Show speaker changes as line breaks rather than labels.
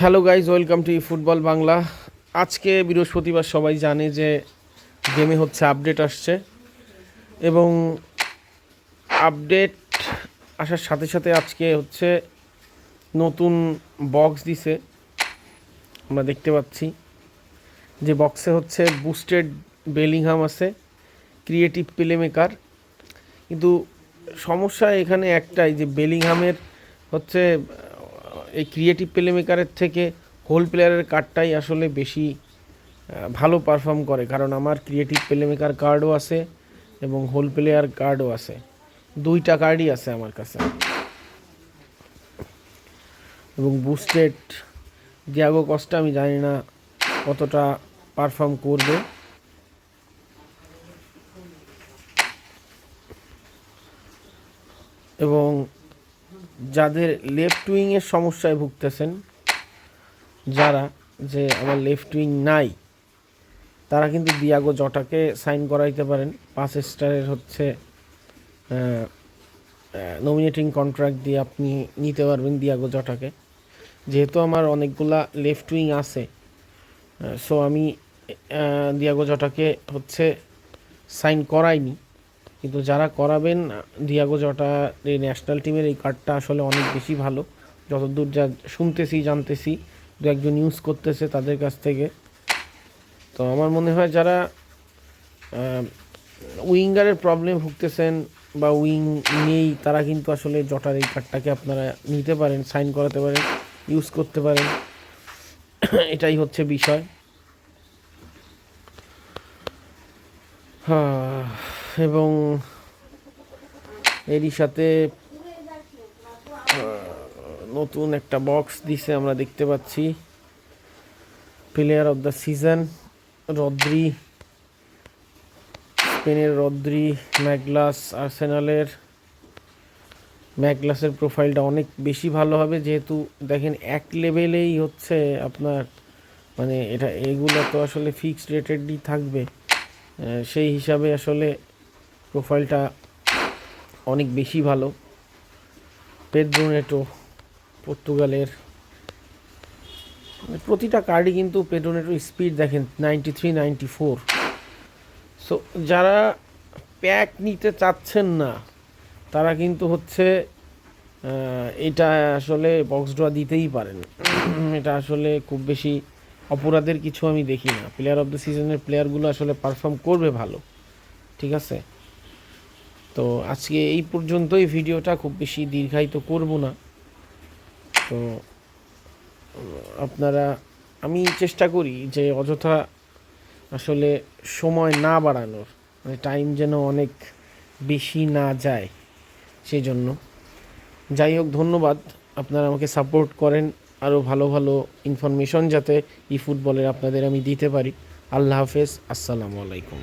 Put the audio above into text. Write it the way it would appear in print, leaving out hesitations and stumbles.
Hello guys, welcome to football Bangla. আজকে বৃহস্পতিবার, সবাই জানে যে গেমে হচ্ছে আপডেট আসছে এবং আপডেট আসার সাথে সাথে আজকে হচ্ছে নতুন বক্স দিছে। আমরা দেখতে পাচ্ছি যে বক্সে হচ্ছে বুস্টেড বেলিংহাম আছে, ক্রিয়েটিভ প্লেমেকার। কিন্তু সমস্যা এখানে একটাই, যে বেলিংহামের হচ্ছে এই ক্রিয়েটিভ প্লেমেকারের থেকে হোল প্লেয়ারের কার্ডটাই আসলে বেশি ভালো পারফর্ম করে, কারণ আমার ক্রিয়েটিভ প্লেমেকার কার্ডও আছে এবং হোল প্লেয়ার কার্ডও আছে, দুইটা কার্ডই আছে আমার কাছে। এবং বুস্টেড ডিয়াগো কস্টা আমি জানি না কতটা পারফর্ম করবে। এবং যাদের লেফট উইংয়ের সমস্যায় ভুগতেছেন, যারা যে আমার লেফট উইং নাই, তারা কিন্তু ডিয়াগো জটাকে সাইন করাইতে পারেন। 5 স্টারের হচ্ছে নমিনেটিং কন্ট্রাক্ট দিয়ে আপনি নিতে পারবেন ডিয়াগো জটাকে। যেহেতু আমার অনেকগুলা লেফট উইং আছে, সো আমি ডিয়াগো জটাকে হচ্ছে সাইন করাইনি। কিন্তু যারা করাবেন, ডিয়াগো জটা এই ন্যাশনাল টিমের এই কার্ডটা আসলে অনেক বেশি ভালো, যতদূর যা শুনতেছি জানতেছি, দু একজন ইউজ করতেছে তাদের কাছ থেকে। তো আমার মনে হয় যারা উইঙ্গারের প্রবলেম ভুগতেছেন বা উইং নেই, তারা কিন্তু আসলে জটার এই কার্ডটাকে আপনারা নিতে পারেন, সাইন করাতে পারেন, ইউজ করতে পারেন। এটাই হচ্ছে বিষয়। এবং এরই সাথে নতুন একটা বক্স দিছে, আমরা দেখতে পাচ্ছি player of the season Rodri, স্পেনের রদ্রি, ম্যাগলাস, আর্সেনালের ম্যাগলাসের প্রোফাইলটা অনেক বেশি ভালো হবে, যেহেতু দেখেন এক লেভেলেই হচ্ছে আপনার, মানে এটা এগুলো তো আসলে ফিক্সড রেটেডই থাকবে, সেই হিসাবে আসলে প্রোফাইলটা অনেক বেশি ভালো। পেদ্রো নেটো, পর্তুগালের, প্রতিটা কার্ডই কিন্তু পেদ্রো নেটোর স্পিড দেখেন 93, 94। সো যারা প্যাক নিতে চাচ্ছেন না, তারা কিন্তু হচ্ছে এটা আসলে বক্স ড্র দিতেই পারেন। এটা আসলে খুব বেশি অপরাধের কিছু আমি দেখি না। প্লেয়ার অফ দ্য সিজনের প্লেয়ারগুলো আসলে পারফর্ম করবে ভালো, ঠিক আছে। তো আজকে এই পর্যন্তই, ভিডিওটা খুব বেশি দীর্ঘায়িত করব না। তো আপনারা, আমি চেষ্টা করি যে অযথা আসলে সময় না বাড়ানোর, মানে টাইম যেন অনেক বেশি না যায়, সেই জন্য। যাই হোক, ধন্যবাদ, আপনারা আমাকে সাপোর্ট করেন, আরও ভালো ভালো ইনফরমেশন যাতে ফুটবলের আপনাদের আমি দিতে পারি। আল্লাহ হাফেজ, আসসালামু আলাইকুম।